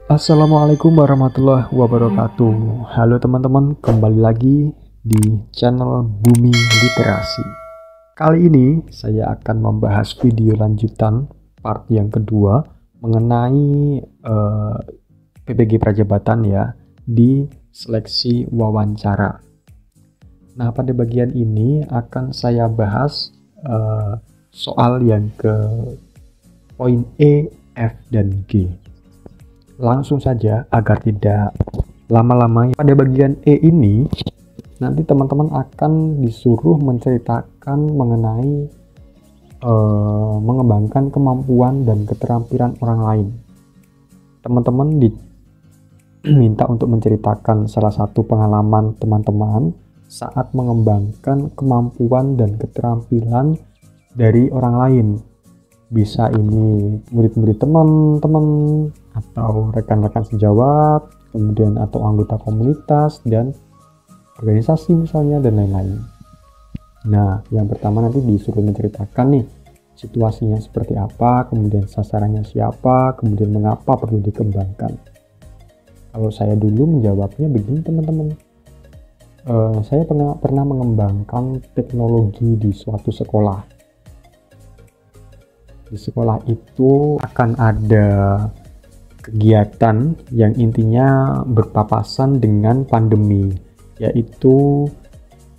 Assalamualaikum warahmatullahi wabarakatuh. Halo teman-teman, kembali lagi di channel Bumi Literasi. Kali ini saya akan membahas video lanjutan part yang kedua mengenai PPG Prajabatan ya, di seleksi wawancara. Nah, pada bagian ini akan saya bahas soal yang ke poin E, F, dan G. Langsung saja agar tidak lama-lama. Pada bagian E ini nanti teman-teman akan disuruh menceritakan mengenai mengembangkan kemampuan dan keterampilan orang lain. Teman-teman diminta untuk menceritakan salah satu pengalaman teman-teman saat mengembangkan kemampuan dan keterampilan dari orang lain. Bisa ini murid-murid teman-teman atau rekan-rekan sejawat, kemudian atau anggota komunitas dan organisasi misalnya, dan lain-lain. Nah, yang pertama nanti disuruh menceritakan nih situasinya seperti apa, kemudian sasarannya siapa, kemudian mengapa perlu dikembangkan. Kalau saya dulu menjawabnya begini teman-teman, saya pernah mengembangkan teknologi di suatu sekolah. Di sekolah itu akan ada kegiatan yang intinya berpapasan dengan pandemi, yaitu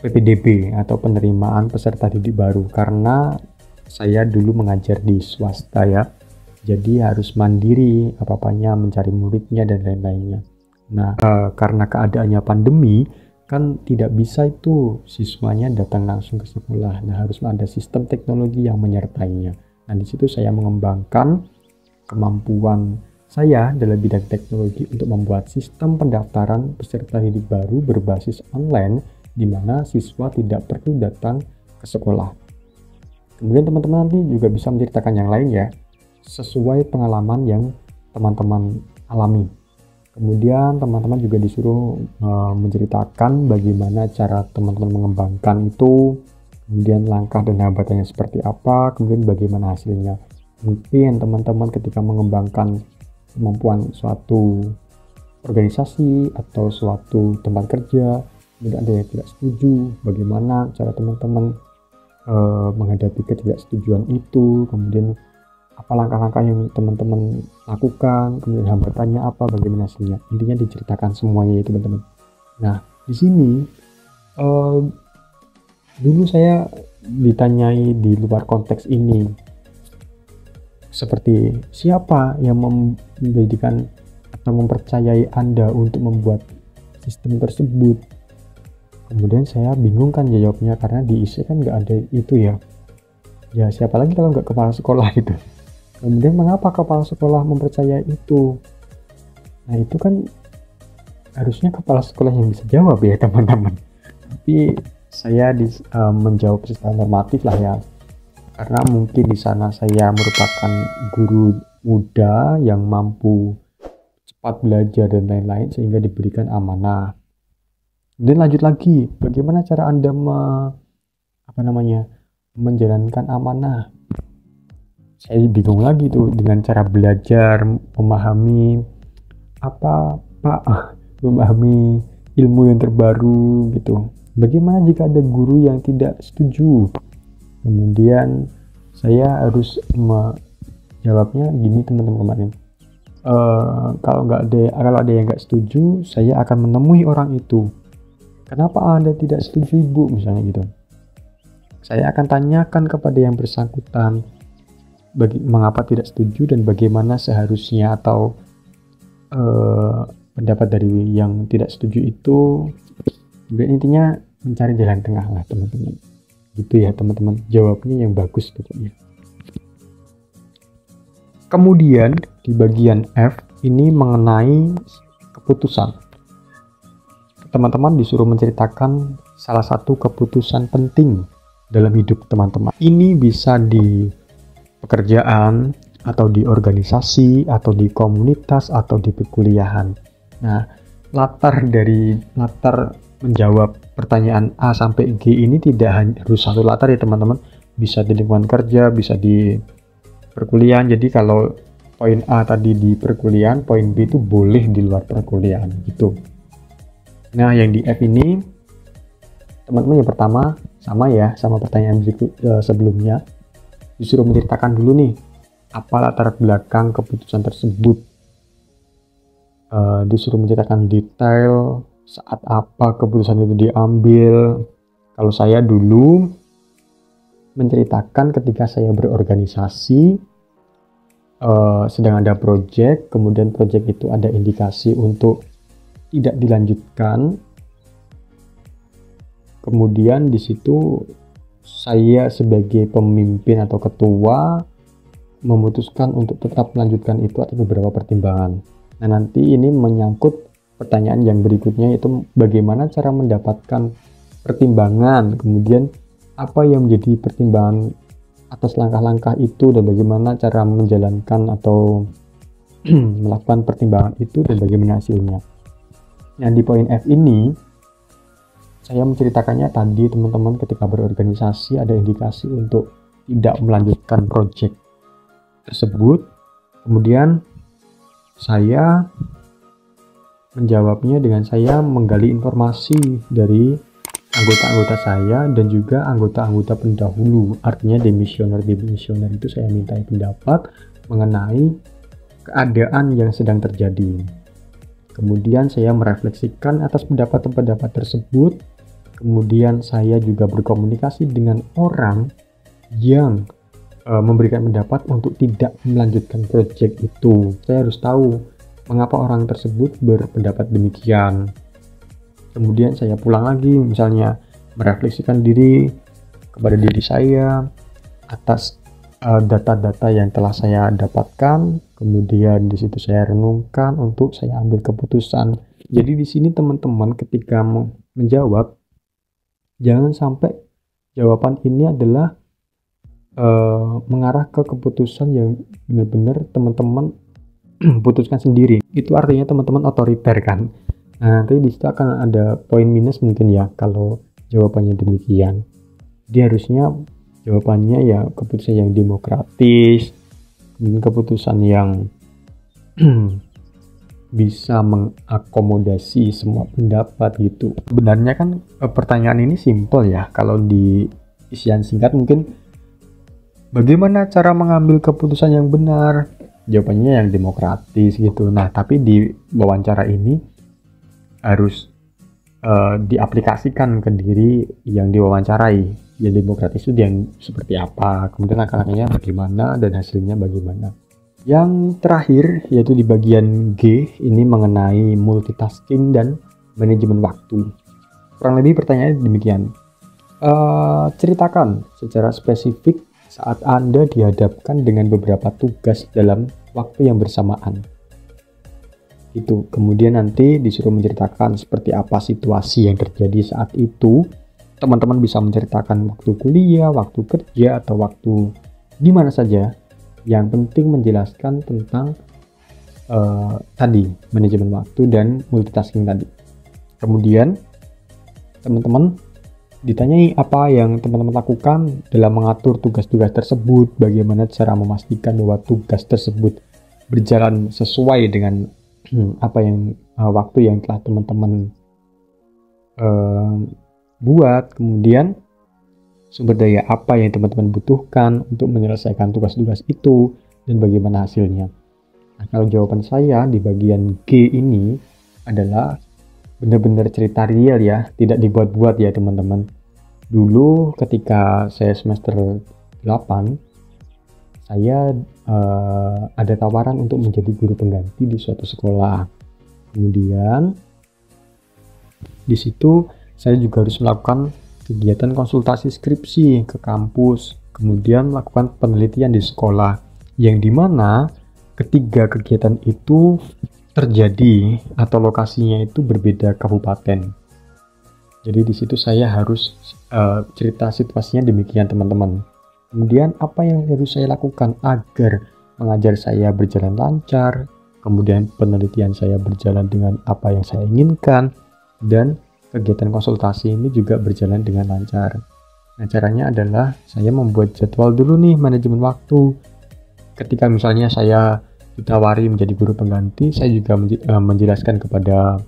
PPDB atau penerimaan peserta didik baru. Karena saya dulu mengajar di swasta ya, jadi harus mandiri apa-apanya, mencari muridnya dan lain-lainnya. Nah, karena keadaannya pandemi kan tidak bisa itu siswanya datang langsung ke sekolah. Nah, harus ada sistem teknologi yang menyertainya. Nah, di situ saya mengembangkan kemampuan saya dalam bidang teknologi untuk membuat sistem pendaftaran peserta didik baru berbasis online, di mana siswa tidak perlu datang ke sekolah. Kemudian teman-teman nanti juga bisa menceritakan yang lain ya, sesuai pengalaman yang teman-teman alami. Kemudian teman-teman juga disuruh menceritakan bagaimana cara teman-teman mengembangkan itu, kemudian langkah dan hambatannya seperti apa, kemudian bagaimana hasilnya. Mungkin teman-teman ketika mengembangkan kemampuan suatu organisasi atau suatu tempat kerja, kemudian ada yang tidak setuju, bagaimana cara teman-teman menghadapi ketidaksetujuan itu, kemudian apa langkah-langkah yang teman-teman lakukan, kemudian hambatannya apa, bagaimana hasilnya. Intinya diceritakan semuanya ya teman-teman. Nah, di sini dulu saya ditanyai di luar konteks ini, seperti siapa yang menjadikan atau mempercayai Anda untuk membuat sistem tersebut. Kemudian saya bingung kan jawabnya, karena di IC kan nggak ada itu ya. Ya siapa lagi kalau nggak kepala sekolah gitu. Kemudian mengapa kepala sekolah mempercayai itu? Nah, itu kan harusnya kepala sekolah yang bisa jawab ya teman-teman. Tapi saya menjawab secara normatif lah ya, karena mungkin di sana saya merupakan guru muda yang mampu cepat belajar dan lain-lain, sehingga diberikan amanah. Dan lanjut lagi, bagaimana cara Anda menjalankan amanah? Saya bingung lagi tuh dengan cara belajar, memahami memahami ilmu yang terbaru gitu. Bagaimana jika ada guru yang tidak setuju? Kemudian saya harus menjawabnya gini teman-teman kemarin. Kalau ada yang nggak setuju, saya akan menemui orang itu. Kenapa Anda tidak setuju, Ibu? Misalnya gitu. Saya akan tanyakan kepada yang bersangkutan mengapa tidak setuju dan bagaimana seharusnya, atau pendapat dari yang tidak setuju itu. Intinya mencari jalan tengah lah teman-teman. Gitu ya teman-teman, jawabnya yang bagus pokoknya. Kemudian di bagian F ini mengenai keputusan. Teman-teman disuruh menceritakan salah satu keputusan penting dalam hidup teman-teman. Ini bisa di pekerjaan, atau di organisasi, atau di komunitas, atau di perkuliahan. Nah, latar menjawab pertanyaan A sampai G ini tidak harus satu latar ya teman-teman, bisa di lingkungan kerja, bisa di perkuliahan. Jadi kalau poin A tadi di perkuliahan, poin B itu boleh di luar perkuliahan gitu. Nah, yang di F ini teman-teman yang pertama sama pertanyaan sebelumnya, disuruh menceritakan dulu nih apa latar belakang keputusan tersebut. Disuruh menceritakan detail saat apa keputusan itu diambil. Kalau saya dulu menceritakan ketika saya berorganisasi, sedang ada project, kemudian project itu ada indikasi untuk tidak dilanjutkan. Kemudian di situ saya sebagai pemimpin atau ketua memutuskan untuk tetap melanjutkan itu atas beberapa pertimbangan. Nah, nanti ini menyangkut pertanyaan yang berikutnya, yaitu bagaimana cara mendapatkan pertimbangan, kemudian apa yang menjadi pertimbangan atas langkah-langkah itu, dan bagaimana cara menjalankan atau melakukan pertimbangan itu, dan bagaimana hasilnya. Nah, di poin F ini saya menceritakannya tadi teman-teman, ketika berorganisasi ada indikasi untuk tidak melanjutkan project tersebut. Kemudian saya menjawabnya dengan saya menggali informasi dari anggota-anggota saya dan juga anggota-anggota pendahulu, artinya demisioner itu saya minta pendapat mengenai keadaan yang sedang terjadi. Kemudian saya merefleksikan atas pendapat-pendapat tersebut. Kemudian saya juga berkomunikasi dengan orang yang memberikan pendapat untuk tidak melanjutkan project itu. Saya harus tahu mengapa orang tersebut berpendapat demikian. Kemudian saya pulang lagi, misalnya merefleksikan diri kepada diri saya atas data-data yang telah saya dapatkan. Kemudian di situ saya renungkan untuk saya ambil keputusan. Jadi di sini teman-teman ketika menjawab, jangan sampai jawaban ini adalah mengarah ke keputusan yang benar-benar teman-teman putuskan sendiri. Itu artinya teman-teman otoriter kan. Nah, nanti di situ akan ada poin minus mungkin ya kalau jawabannya demikian. Jadi harusnya jawabannya ya keputusan yang demokratis, keputusan yang bisa mengakomodasi semua pendapat gitu. Sebenarnya kan pertanyaan ini simpel ya. Kalau di isian singkat mungkin bagaimana cara mengambil keputusan yang benar? Jawabannya yang demokratis gitu. Nah, tapi di wawancara ini harus diaplikasikan ke diri yang diwawancarai. Yang demokratis itu yang seperti apa, kemudian langkah-langkahnya bagaimana, dan hasilnya bagaimana. Yang terakhir yaitu di bagian G, ini mengenai multitasking dan manajemen waktu. Kurang lebih pertanyaannya demikian. Ceritakan secara spesifik saat Anda dihadapkan dengan beberapa tugas dalam waktu yang bersamaan. Itu kemudian nanti disuruh menceritakan seperti apa situasi yang terjadi saat itu. Teman-teman bisa menceritakan waktu kuliah, waktu kerja, atau waktu di mana saja. Yang penting menjelaskan tentang tadi manajemen waktu dan multitasking tadi. Kemudian teman-teman ditanyai apa yang teman-teman lakukan dalam mengatur tugas-tugas tersebut, bagaimana cara memastikan bahwa tugas tersebut berjalan sesuai dengan apa yang waktu yang telah teman-teman buat. Kemudian sumber daya apa yang teman-teman butuhkan untuk menyelesaikan tugas-tugas itu, dan bagaimana hasilnya. Nah, kalau jawaban saya di bagian G ini adalah benar-benar cerita real ya, tidak dibuat-buat ya teman-teman. Dulu ketika saya semester 8, saya ada tawaran untuk menjadi guru pengganti di suatu sekolah. Kemudian di situ saya juga harus melakukan kegiatan konsultasi skripsi ke kampus, kemudian melakukan penelitian di sekolah, yang dimana ketiga kegiatan itu terjadi atau lokasinya itu berbeda kabupaten. Jadi di situ saya harus cerita situasinya demikian teman-teman. Kemudian apa yang harus saya lakukan agar mengajar saya berjalan lancar, kemudian penelitian saya berjalan dengan apa yang saya inginkan, dan kegiatan konsultasi ini juga berjalan dengan lancar. Nah, caranya adalah saya membuat jadwal dulu nih, manajemen waktu. Ketika misalnya saya ditawari menjadi guru pengganti, saya juga menjelaskan kepada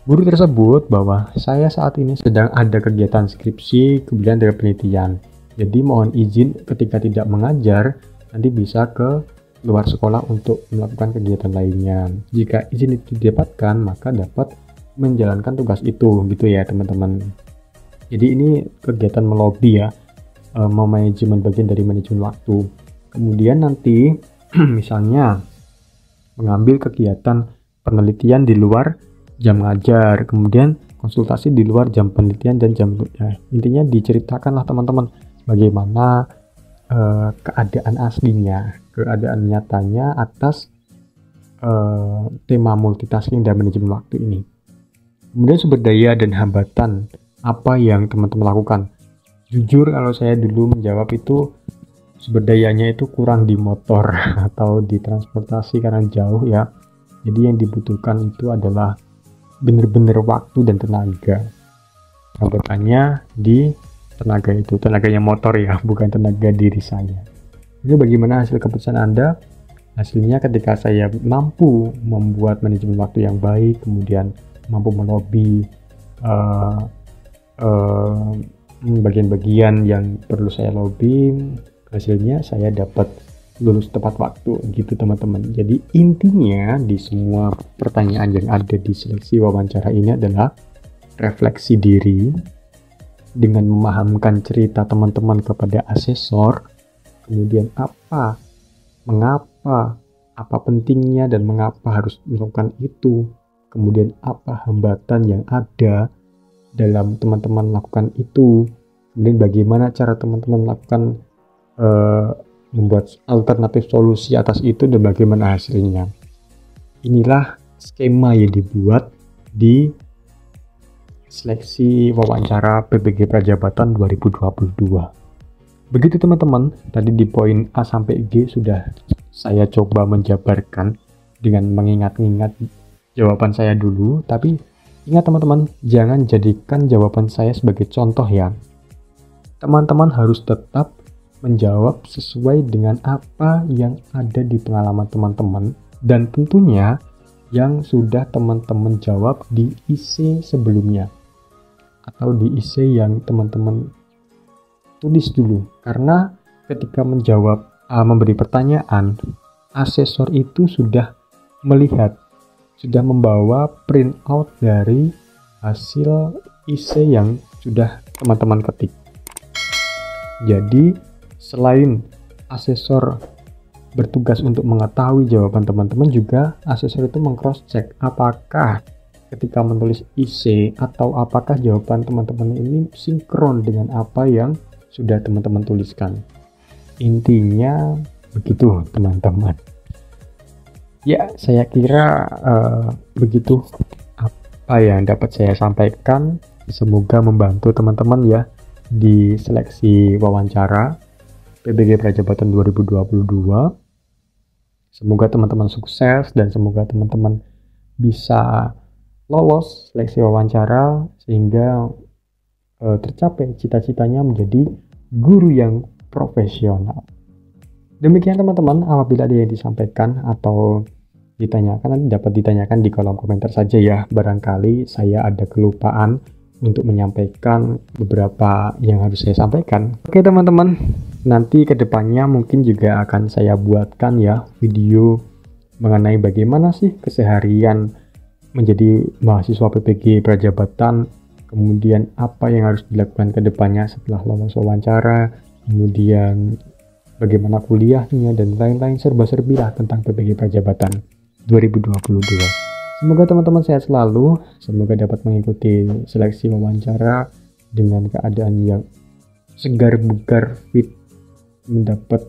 guru tersebut bahwa saya saat ini sedang ada kegiatan skripsi, kemudian ada penelitian. Jadi mohon izin ketika tidak mengajar, nanti bisa ke luar sekolah untuk melakukan kegiatan lainnya. Jika izin itu didapatkan, maka dapat menjalankan tugas itu, gitu ya teman-teman. Jadi ini kegiatan melobi ya, manajemen, bagian dari manajemen waktu. Kemudian nanti misalnya mengambil kegiatan penelitian di luar jam ngajar, kemudian konsultasi di luar jam penelitian dan jam intinya diceritakanlah teman-teman bagaimana keadaan aslinya, keadaan nyatanya atas tema multitasking dan manajemen waktu ini. Kemudian sumber daya dan hambatan apa yang teman-teman lakukan. Jujur kalau saya dulu menjawab itu sumber dayanya itu kurang di motor atau di transportasi karena jauh ya. Jadi yang dibutuhkan itu adalah benar-benar waktu dan tenaga. Hambatannya di tenaga itu, tenaganya motor ya, bukan tenaga diri saya. Ini bagaimana hasil keputusan Anda? Hasilnya ketika saya mampu membuat manajemen waktu yang baik, kemudian mampu melobi bagian-bagian yang perlu saya lobby, hasilnya saya dapat lulus tepat waktu gitu teman-teman. Jadi intinya di semua pertanyaan yang ada di seleksi wawancara ini adalah refleksi diri dengan memahamkan cerita teman-teman kepada asesor, kemudian apa, mengapa, apa pentingnya dan mengapa harus melakukan itu, kemudian apa hambatan yang ada dalam teman-teman melakukan itu, kemudian bagaimana cara teman-teman melakukan membuat alternatif solusi atas itu dan bagaimana hasilnya. Inilah skema yang dibuat di seleksi wawancara PPG Prajabatan 2022. Begitu teman-teman, tadi di poin A sampai G sudah saya coba menjabarkan dengan mengingat-ingat jawaban saya dulu, tapi ingat teman-teman, jangan jadikan jawaban saya sebagai contoh ya. Teman-teman harus tetap menjawab sesuai dengan apa yang ada di pengalaman teman-teman dan tentunya yang sudah teman-teman jawab di IC sebelumnya atau di IC yang teman-teman tulis dulu, karena ketika menjawab memberi pertanyaan, asesor itu sudah melihat, sudah membawa print out dari hasil IC yang sudah teman-teman ketik. Jadi selain asesor bertugas untuk mengetahui jawaban teman-teman, juga asesor itu meng-cross check apakah ketika menulis IC atau apakah jawaban teman-teman ini sinkron dengan apa yang sudah teman-teman tuliskan. Intinya begitu teman-teman. Ya, saya kira begitu apa yang dapat saya sampaikan. Semoga membantu teman-teman ya di seleksi wawancara PPG Prajabatan 2022. Semoga teman-teman sukses dan semoga teman-teman bisa lolos seleksi wawancara sehingga tercapai cita-citanya menjadi guru yang profesional. Demikian teman-teman, apabila ada yang disampaikan atau ditanyakan, nanti dapat ditanyakan di kolom komentar saja ya. Barangkali saya ada kelupaan untuk menyampaikan beberapa yang harus saya sampaikan. Oke teman-teman, nanti kedepannya mungkin juga akan saya buatkan ya video mengenai bagaimana sih keseharian menjadi mahasiswa PPG Prajabatan, kemudian apa yang harus dilakukan kedepannya setelah lolos wawancara, kemudian bagaimana kuliahnya dan lain-lain, serba-serbi lah tentang PPG Prajabatan 2022. Semoga teman-teman sehat selalu, semoga dapat mengikuti seleksi wawancara dengan keadaan yang segar bugar, fit, mendapat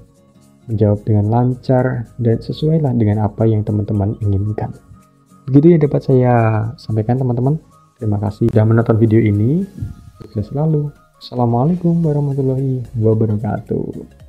menjawab dengan lancar dan sesuai lah dengan apa yang teman-teman inginkan. Begitu yang dapat saya sampaikan teman-teman. Terima kasih sudah menonton video ini. Sukses selalu. Assalamualaikum warahmatullahi wabarakatuh.